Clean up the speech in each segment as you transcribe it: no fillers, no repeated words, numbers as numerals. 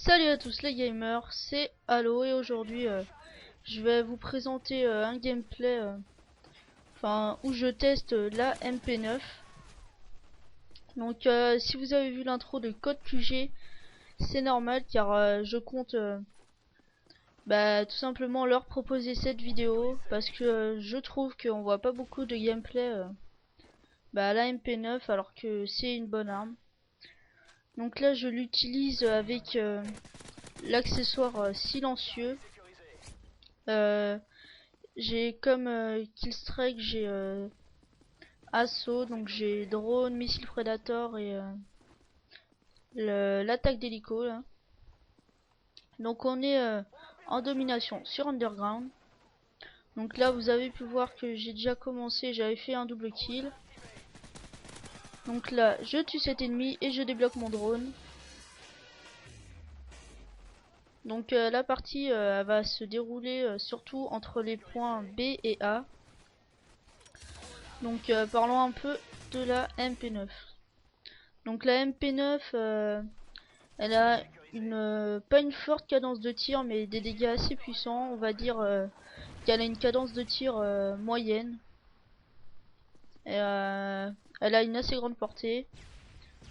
Salut à tous les gamers, c'est Halo et aujourd'hui je vais vous présenter un gameplay où je teste la MP9. Donc si vous avez vu l'intro de Code QG, c'est normal car je compte tout simplement leur proposer cette vidéo parce que je trouve qu'on voit pas beaucoup de gameplay à la MP9 alors que c'est une bonne arme. Donc là je l'utilise avec l'accessoire silencieux. J'ai comme Killstrike, j'ai assaut, donc j'ai drone, missile Predator et l'attaque d'hélico là. Donc on est en domination sur Underground. Donc là vous avez pu voir que j'ai déjà commencé, j'avais fait un double kill. Donc là je tue cet ennemi et je débloque mon drone. Donc la partie elle va se dérouler surtout entre les points B et A. Donc parlons un peu de la MP9. Donc la MP9 elle a pas une forte cadence de tir mais des dégâts assez puissants. On va dire qu'elle a une cadence de tir moyenne. Et, elle a une assez grande portée.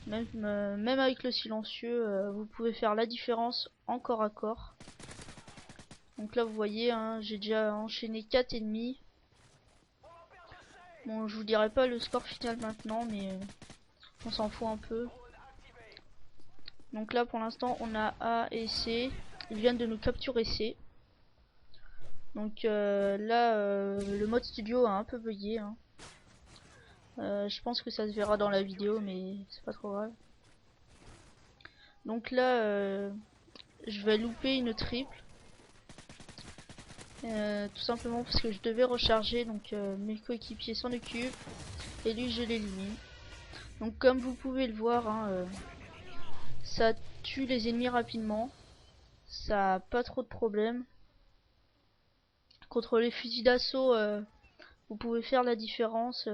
Même avec le silencieux vous pouvez faire la différence en corps à corps. Donc là vous voyez hein, j'ai déjà enchaîné 4 ennemis. Bon je vous dirai pas le score final maintenant mais on s'en fout un peu. Donc là pour l'instant on a A et C. Ils viennent de nous capturer C. Donc là le mode studio a un peu bugué hein. Je pense que ça se verra dans la vidéo mais c'est pas trop grave. Donc là je vais louper une triple. Tout simplement parce que je devais recharger, donc mes coéquipiers s'en occupent et lui je l'élimine. Donc comme vous pouvez le voir hein, ça tue les ennemis rapidement, ça a pas trop de problème. Contre les fusils d'assaut vous pouvez faire la différence,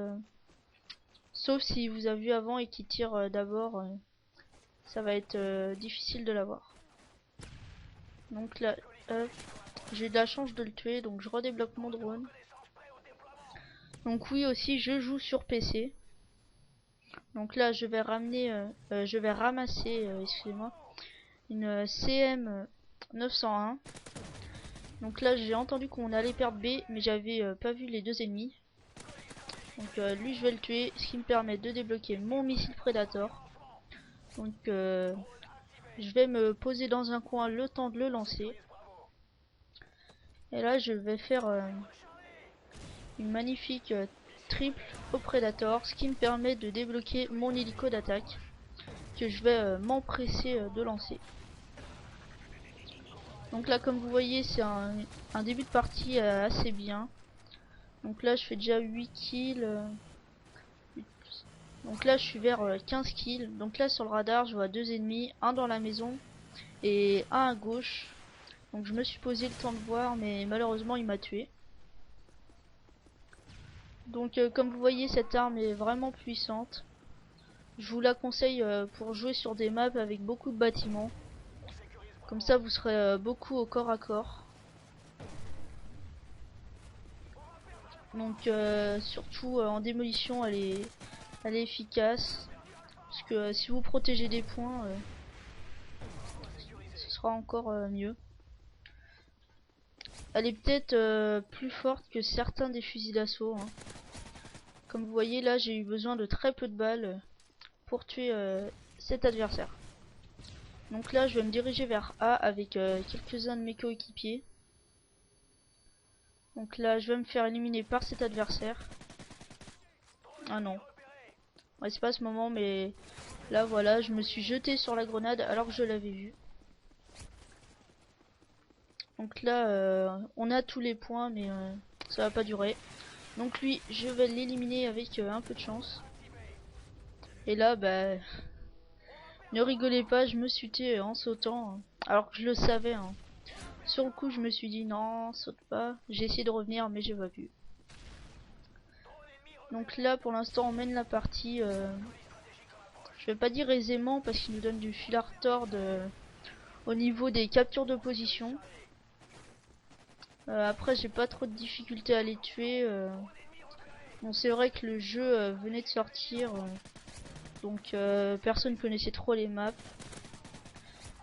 sauf si vous avez vu avant et qui tire d'abord, ça va être difficile de l'avoir. Donc là j'ai de la chance de le tuer, donc je redébloque mon drone. Donc oui aussi je joue sur PC. Donc là je vais ramasser excusez-moi, une CM 901. Donc là j'ai entendu qu'on allait perdre B mais j'avais pas vu les deux ennemis. Donc lui je vais le tuer, ce qui me permet de débloquer mon missile Predator. Donc je vais me poser dans un coin le temps de le lancer. Et là je vais faire une magnifique triple au Predator, ce qui me permet de débloquer mon hélico d'attaque que je vais m'empresser de lancer. Donc là comme vous voyez c'est un début de partie assez bien. Donc là je fais déjà 8 kills. Donc là je suis vers 15 kills. Donc là sur le radar je vois deux ennemis, un dans la maison et un à gauche. Donc je me suis posé le temps de voir mais malheureusement il m'a tué. Donc comme vous voyez cette arme est vraiment puissante. Je vous la conseille pour jouer sur des maps avec beaucoup de bâtiments. Comme ça vous serez beaucoup au corps à corps. Donc surtout en démolition elle est efficace. Parce que si vous protégez des points ce sera encore mieux. Elle est peut-être plus forte que certains des fusils d'assaut hein. Comme vous voyez là j'ai eu besoin de très peu de balles pour tuer cet adversaire. Donc là je vais me diriger vers A avec quelques-uns de mes coéquipiers. Donc là je vais me faire éliminer par cet adversaire. Ah non. Ouais c'est pas ce moment mais là voilà je me suis jeté sur la grenade alors que je l'avais vu. Donc là on a tous les points mais ça va pas durer. Donc lui je vais l'éliminer avec un peu de chance. Et là ne rigolez pas, je me suis tué en sautant hein, alors que je le savais hein. Sur le coup je me suis dit non saute pas. J'ai essayé de revenir mais j'ai pas pu. Donc là pour l'instant on mène la partie je vais pas dire aisément parce qu'il nous donne du fil à retordre au niveau des captures de position. Après j'ai pas trop de difficultés à les tuer. Bon, c'est vrai que le jeu venait de sortir, donc personne connaissait trop les maps.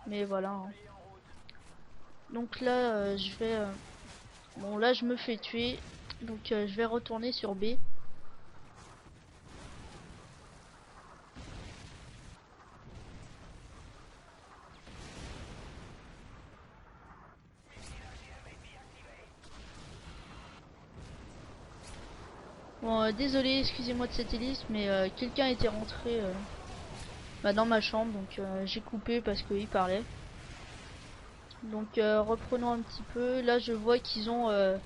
Mais voilà. Hein. Donc là je vais... bon là je me fais tuer. Donc je vais retourner sur B. Bon, désolé, excusez-moi de cette hélice, mais quelqu'un était rentré dans ma chambre, donc j'ai coupé parce qu'il parlait. Donc reprenons un petit peu. Là, je vois qu'ils ont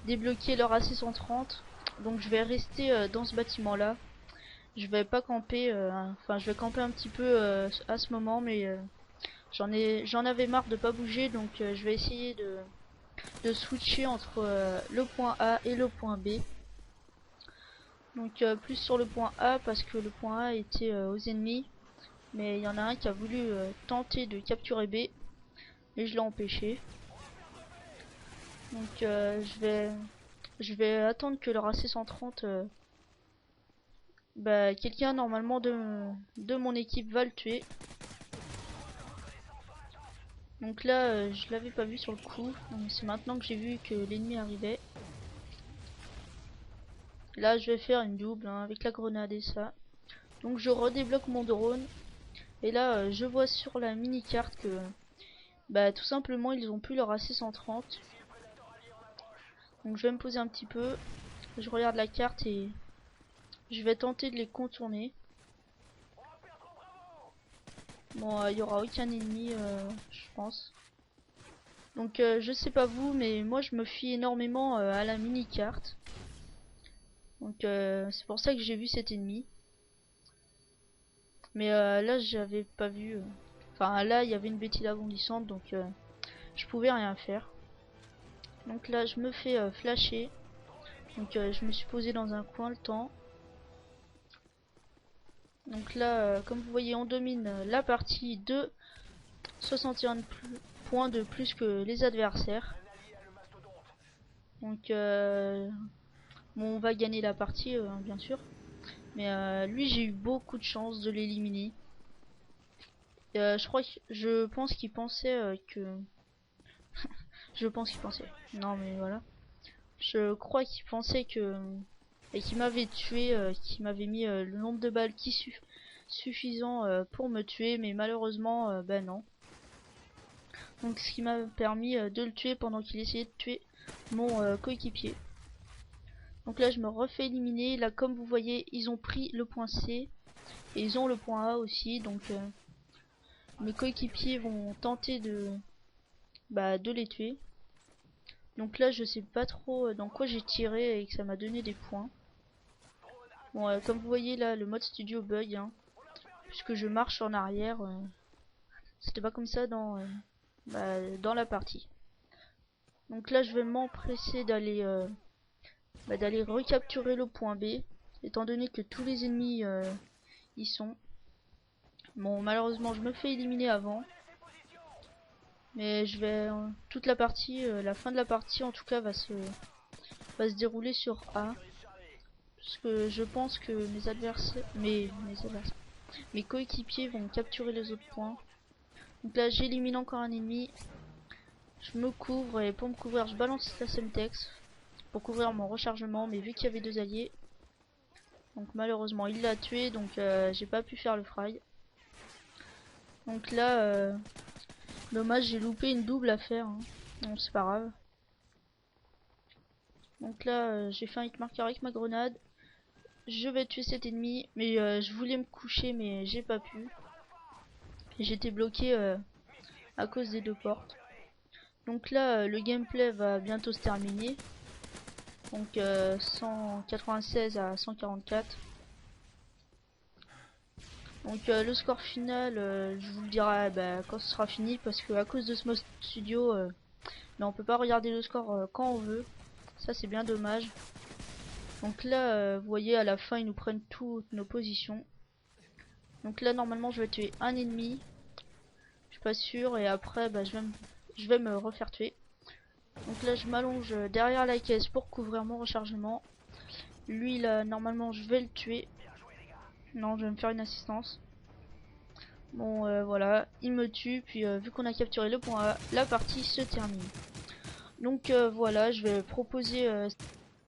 débloqué leur AC-130, donc je vais rester dans ce bâtiment-là. Je vais pas camper, enfin je vais camper un petit peu à ce moment, mais j'en avais marre de pas bouger, donc je vais essayer de switcher entre le point A et le point B. Donc plus sur le point A parce que le point A était aux ennemis, mais il y en a un qui a voulu tenter de capturer B et je l'ai empêché. Donc je vais attendre que leur AC-130 quelqu'un normalement de mon équipe va le tuer. Donc là je l'avais pas vu sur le coup, c'est maintenant que j'ai vu que l'ennemi arrivait. Là je vais faire une double avec la grenade et ça. Donc je redébloque mon drone. Et là je vois sur la mini carte que tout simplement ils ont plus leur AC-130. Donc je vais me poser un petit peu. Je regarde la carte et je vais tenter de les contourner. Bon il y aura aucun ennemi je pense. Donc je sais pas vous, mais moi je me fie énormément à la mini carte. Donc c'est pour ça que j'ai vu cet ennemi. Mais là j'avais pas vu. Enfin là il y avait une bêtise agrandissante, donc je pouvais rien faire. Donc là je me fais flasher. Donc je me suis posé dans un coin le temps. Donc là comme vous voyez on domine la partie de 61 points de plus que les adversaires. Donc bon, on va gagner la partie bien sûr. Mais lui j'ai eu beaucoup de chance de l'éliminer. Je pense qu'il pensait que... je pense qu'il pensait. Non mais voilà. Je crois qu'il pensait que... et qu'il m'avait tué, qu'il m'avait mis le nombre de balles suffisant pour me tuer. Mais malheureusement, non. Donc ce qui m'a permis de le tuer pendant qu'il essayait de tuer mon coéquipier. Donc là je me refais éliminer. Là comme vous voyez ils ont pris le point C. Et ils ont le point A aussi. Donc mes coéquipiers vont tenter de les tuer. Donc là je sais pas trop dans quoi j'ai tiré et que ça m'a donné des points. Bon comme vous voyez là le mode studio bug puisque je marche en arrière. C'était pas comme ça dans la partie. Donc là je vais m'empresser d'aller recapturer le point B, étant donné que tous les ennemis y sont. Bon malheureusement je me fais éliminer avant. Mais je vais toute la partie, la fin de la partie en tout cas va se dérouler sur A. Parce que je pense que mes coéquipiers vont capturer les autres points. Donc là j'élimine encore un ennemi. Je me couvre et pour me couvrir je balance la Semtex pour couvrir mon rechargement. Mais vu qu'il y avait deux alliés, donc malheureusement il l'a tué, donc j'ai pas pu faire le fry. Donc là dommage, j'ai loupé une double à faire. Non c'est pas grave. Donc là j'ai fait un hit marker avec ma grenade. Je vais tuer cet ennemi, mais je voulais me coucher mais j'ai pas pu. J'étais bloqué à cause des deux portes. Donc là le gameplay va bientôt se terminer. Donc 196 à 144. Donc le score final je vous le dirai quand ce sera fini, parce que à cause de ce mode studio on peut pas regarder le score quand on veut. Ça c'est bien dommage. Donc là vous voyez à la fin ils nous prennent toutes nos positions. Donc là normalement je vais tuer un ennemi. Je pas sûr, et après bah, je vais me refaire tuer. Donc là je m'allonge derrière la caisse pour couvrir mon rechargement. Lui là normalement je vais le tuer. Non, je vais me faire une assistance. Bon voilà, il me tue, puis vu qu'on a capturé le point A, la partie se termine. Donc voilà, je vais proposer